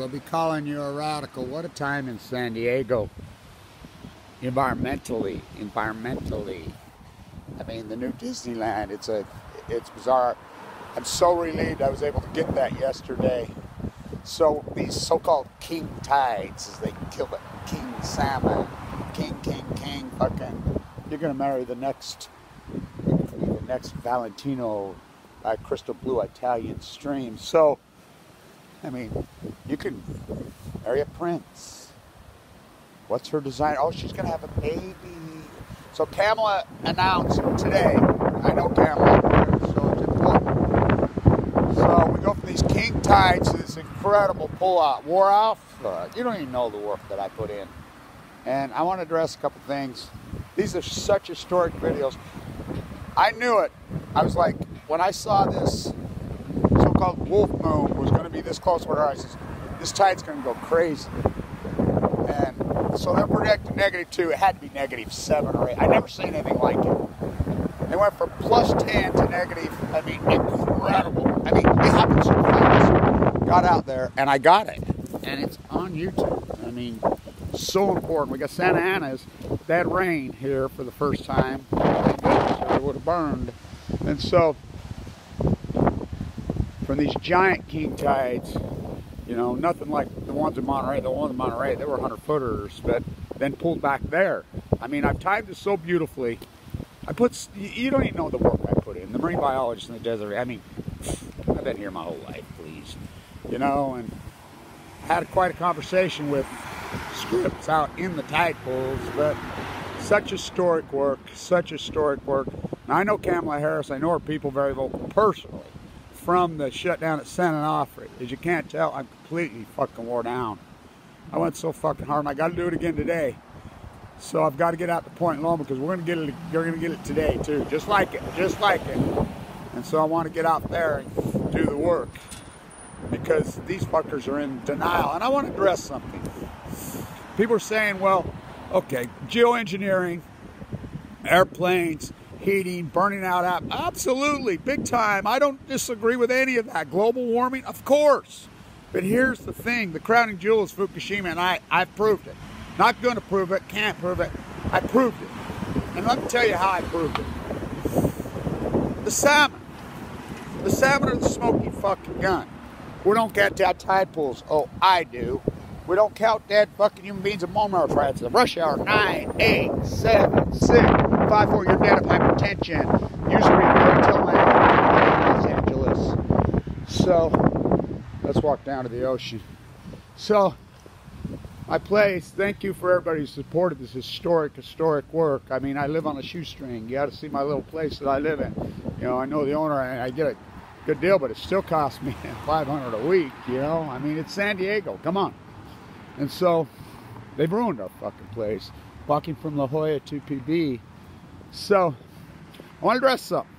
They'll be calling you a radical. What a time in San Diego. Environmentally. I mean, the new Disneyland, it's bizarre. I'm so relieved I was able to get that yesterday. So these so-called king tides, as they kill it, king salmon, king, fucking, you're gonna marry the next Valentino crystal blue Italian stream. So, I mean, you can marry a prince. What's her design? Oh, she's gonna have a baby. So Kamala announced today, I know Kamala, so it's important. So we go from these king tides to this incredible pull-out. Wore off, you don't even know the work that I put in. And I want to address a couple things. These are such historic videos. I knew it. I was like, when I saw this so-called wolf moon was going to be this close to our eyes, this tide's going to go crazy. And so they're predicting -2. It had to be -7 or 8. I've never seen anything like it. They went from +10 to negative. I mean, incredible. I mean, it happened so fast. Got out there, and I got it. And it's on YouTube. I mean, so important. We got Santa Ana's. They had rain here for the first time. It would have burned. And so, from these giant king tides, you know, nothing like the ones in Monterey. The ones in Monterey, they were 100-footers, but then pulled back there. I mean, I've timed this so beautifully. You don't even know the work I put in. The marine biologist in the desert. I mean, I've been here my whole life, please. You know, and had quite a conversation with scripts out in the tide pools, but such historic work, such historic work. Now, I know Kamala Harris. I know her people very well personally from the shutdown at San Onofre. As you can't tell, I'm completely fucking wore down. I went so fucking hard, and I got to do it again today. So I've got to get out to Point Loma because we're going to get it. You're going to get it today too, just like it. And so I want to get out there and do the work because these fuckers are in denial. And I want to address something. People are saying, well, okay, geoengineering, airplanes, heating, burning out, absolutely, big time. I don't disagree with any of that. Global warming, of course. But here's the thing, the crowning jewel is Fukushima, and I've proved it. Not going to prove it, can't prove it. I proved it. And let me tell you how I proved it. The salmon. The salmon are the smoking fucking gun. We don't get dead tide pools. Oh, I do. We don't count dead fucking human beings at Walmart rats. The rush hour, 9, 8, 7, 6, 5, 4. You're dead of hypertension. Usually hotel land in Los Angeles. So, let's walk down to the ocean. So, my place, thank you for everybody who supported this historic work. I mean, I live on a shoestring. You got to see my little place that I live in. You know, I know the owner, and I get a good deal, but it still costs me $500 a week, you know. I mean, it's San Diego. Come on. And so, they've ruined our fucking place. Walking from La Jolla to PB. So, I want to address something.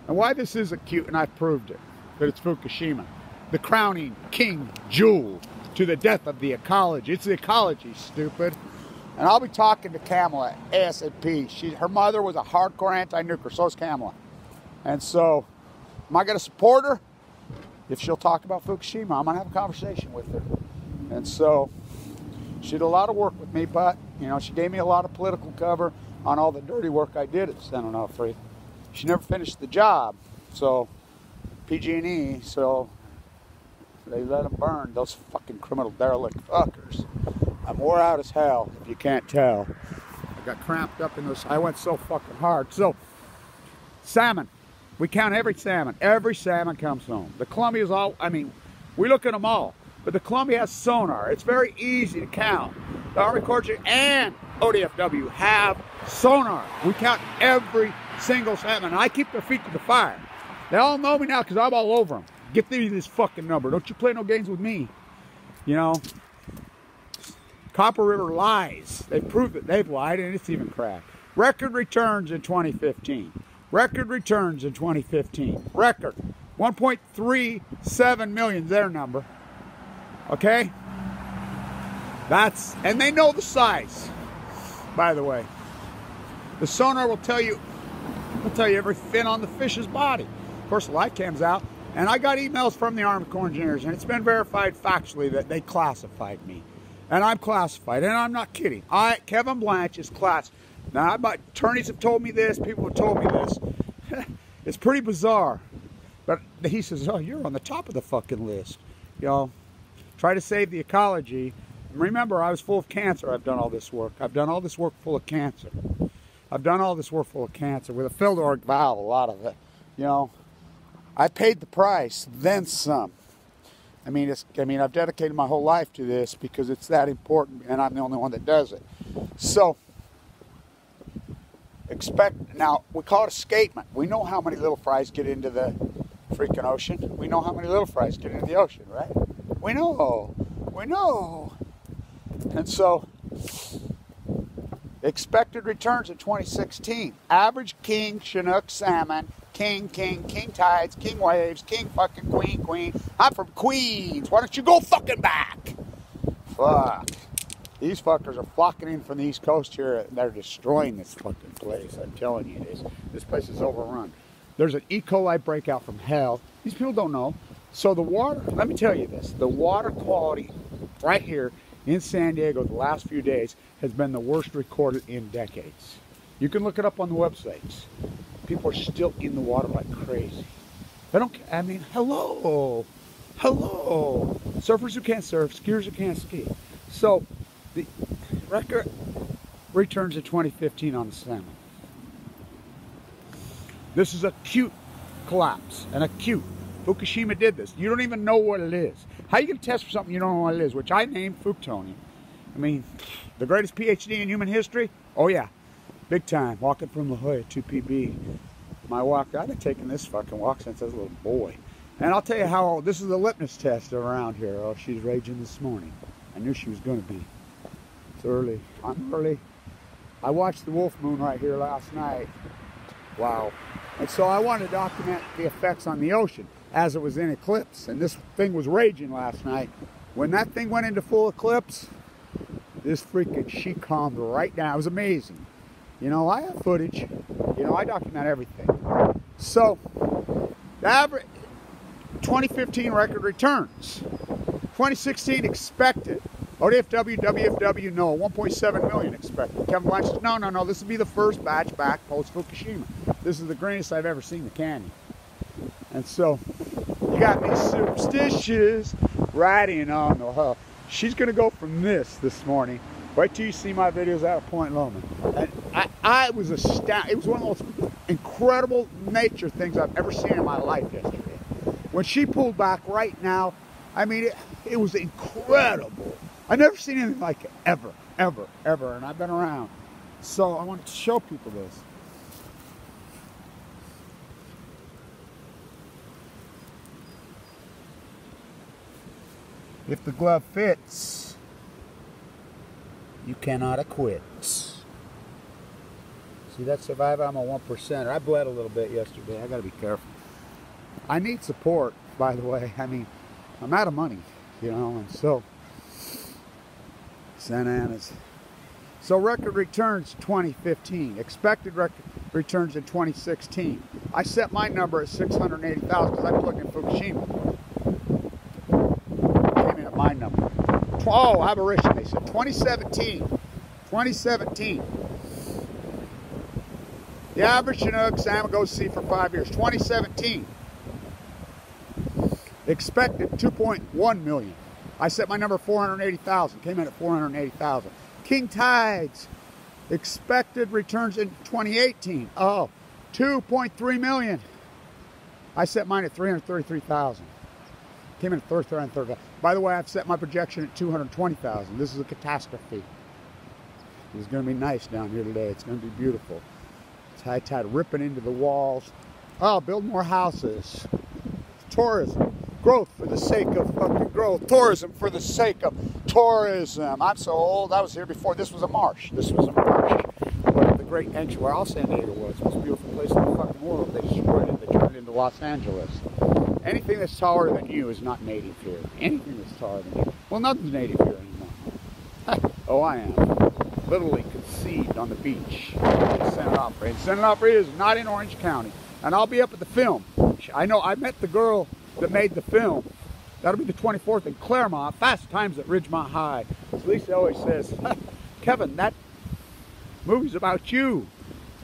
And why this is acute, and I've proved it. That it's Fukushima. The crowning king jewel to the death of the ecology. It's the ecology, stupid. And I'll be talking to Kamala ASAP. Her mother was a hardcore anti-nuclear, so is Kamala. And so, am I going to support her? If she'll talk about Fukushima, I'm going to have a conversation with her. And so, she did a lot of work with me, but, you know, she gave me a lot of political cover on all the dirty work I did at San Onofre. She never finished the job, so, PG&E, so, they let them burn, those fucking criminal derelict fuckers. I'm wore out as hell, if you can't tell. I got cramped up in this. I went so fucking hard. So, salmon. We count every salmon. Every salmon comes home. The Columbia's all, I mean, we look at them all. But the Columbia has sonar. It's very easy to count. The Army Corps and ODFW have sonar. We count every single salmon. And I keep their feet to the fire. They all know me now because I'm all over them. Get me this fucking number. Don't you play no games with me. You know, Copper River lies. They proved that they've lied, and it's even cracked. Record returns in 2015. Record returns in 2015. Record. 1.37 million is their number. Okay? And they know the size, by the way. The sonar will tell you every fin on the fish's body. Of course, the light cam's out. And I got emails from the Army Corps of Engineers, and it's been verified factually that they classified me. And I'm classified, and I'm not kidding. Kevin Blanch is classified. Now, attorneys have told me this, people have told me this. It's pretty bizarre. But he says, oh, you're on the top of the fucking list. You know, try to save the ecology. Remember, I was full of cancer. I've done all this work. I've done all this work full of cancer. I've done all this work full of cancer with a Fieldorg valve, a lot of it. You know, I paid the price, then some. I mean, I've dedicated my whole life to this because it's that important, and I'm the only one that does it. So, now, we call it escapement. We know how many little fries get into the freaking ocean. We know how many little fries get into the ocean, right? We know. And so, expected returns in 2016. Average king Chinook salmon, king tides, king waves, king fucking queen. I'm from Queens. Why don't you go fucking back? Fuck. These fuckers are flocking in from the East Coast here, and they're destroying this fucking place. I'm telling you this. This place is overrun. There's an E. coli breakout from hell. These people don't know. So the water, let me tell you this. The water quality right here in San Diego the last few days has been the worst recorded in decades. You can look it up on the websites. People are still in the water like crazy. They don't, I mean, hello. Surfers who can't surf, skiers who can't ski. So, the record returns in 2015 on the salmon. This is acute collapse, an acute. Fukushima did this. You don't even know what it is. How are you going to test for something you don't know what it is, which I named Fuktonium? I mean, the greatest PhD in human history? Oh yeah, big time. Walking from La Jolla to PB. My walk, I've been taking this fucking walk since I was a little boy. And I'll tell you how, this is the litmus test around here. Oh, she's raging this morning. I knew she was going to be. It's early. I'm early. I watched the wolf moon right here last night. Wow. And so I wanted to document the effects on the ocean as it was in eclipse. And this thing was raging last night. When that thing went into full eclipse, this freaking, she calmed right down. It was amazing. You know, I have footage. You know, I document everything. So, the average 2015 record returns. 2016 expected. ODFW, WFW, no. 1.7 million expected. Kevin Blanch says, no, this will be the first batch back post-Fukushima. This is the greenest I've ever seen the canyon. And so, you got me superstitious riding on the hull. She's going to go from this morning. Wait till you see my videos out of Point Loma. And I was astounded. It was one of the most incredible nature things I've ever seen in my life yesterday. When she pulled back right now, I mean, it was incredible. I've never seen anything like it, ever. And I've been around. So I wanted to show people this. If the glove fits, you cannot acquit. See that survive? I'm a 1%er. I bled a little bit yesterday. I got to be careful. I need support, by the way. I mean, I'm out of money, you know, and so Santa Ana's. So record returns 2015. Expected record returns in 2016. I set my number at 680,000 because I put in Fukushima. Came in at my number. Oh, aberration, they said. 2017. 2017. The average Chinook salmon goes to sea for 5 years. 2017. Expected 2.1 million. I set my number 480,000. Came in at 480,000. King tides. Expected returns in 2018. Oh, 2.3 million. I set mine at 333,000. Came in at 333,000. By the way, I've set my projection at 220,000. This is a catastrophe. It's going to be nice down here today. It's going to be beautiful. It's high tide ripping into the walls. Oh, build more houses. Tourism. Growth for the sake of fucking growth. Tourism for the sake of tourism. I'm so old. I was here before. This was a marsh. This was a marsh. But the great ancient, where all San Diego was. The most beautiful place in the fucking world. They destroyed it. They turned it into Los Angeles. Anything that's taller than you is not native here. Anything that's taller than you. Well, nothing's native here anymore. Oh, I am. Literally conceived on the beach in San Onofre. And San Onofre is not in Orange County. And I'll be up at the film. I know I met the girl that made the film. That'll be the 24th in Claremont. Fast Times at Ridgemont High. As Lisa always says, Kevin, that movie's about you.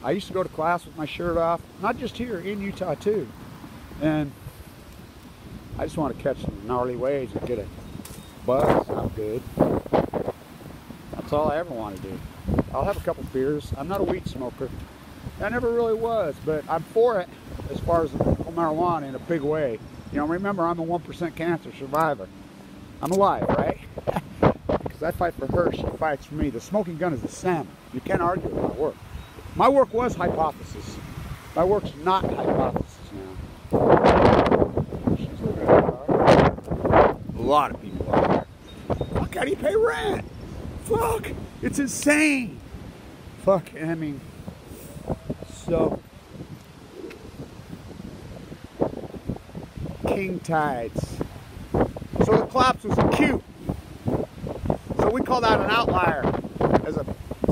I used to go to class with my shirt off, not just here, in Utah too. And I just want to catch some gnarly waves and get a buzz out good. That's all I ever want to do. I'll have a couple beers. I'm not a weed smoker. I never really was, but I'm for it as far as medical marijuana in a big way. You know, remember, I'm a 1% cancer survivor. I'm alive, right? Because I fight for her, she fights for me. The smoking gun is the salmon. You can't argue with my work. My work was hypothesis. My work's not hypothesis now. She's looking at her. A lot of people out there. Fuck, how do you pay rent? Fuck, it's insane. Fuck, I mean, so king tides. So the collapse was acute. So we call that an outlier. As a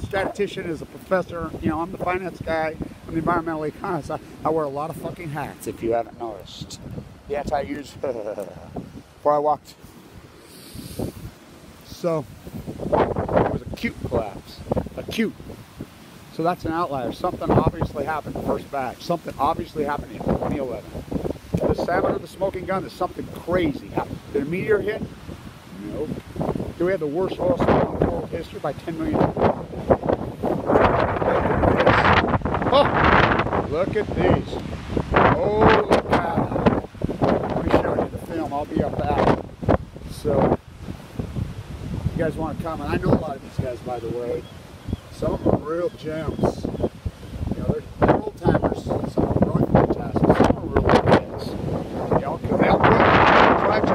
statistician, as a professor, you know, I'm the finance guy, I'm the environmental economist. I wear a lot of fucking hats, if you haven't noticed. The hats I used before I walked. So it was acute collapse. Acute. So that's an outlier. Something obviously happened the first batch. Something obviously happened in 2011. The salmon or the smoking gun is something crazy happened. Did a meteor hit? Nope. Do we have the worst oil spill in world history by 10 million? Oh, look at these. Oh, look at them. Let me show you the film. I'll be up at. So, you guys want to comment? I know a lot of these guys, by the way. Some of them are real gems. You know, they're old timers. Some of them are really fantastic. Some are real kids. You know, because they all tried to.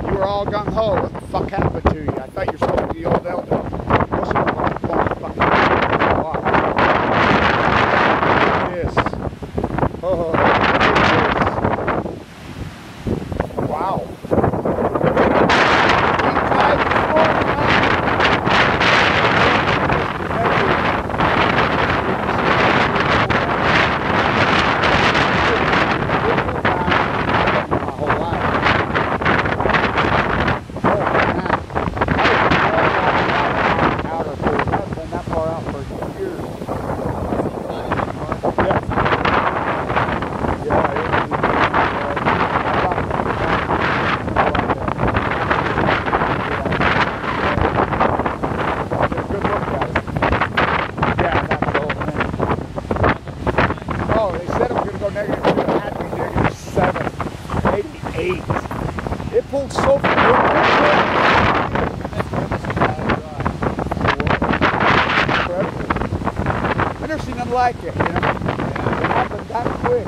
You were all gung ho. What the fuck happened to you? I thought you were supposed to be the old elder. Most of them are fucking walk. Look at this. Oh, look at this. Wow. It pulled so far. I've never seen nothing like it, you know? It happened that quick.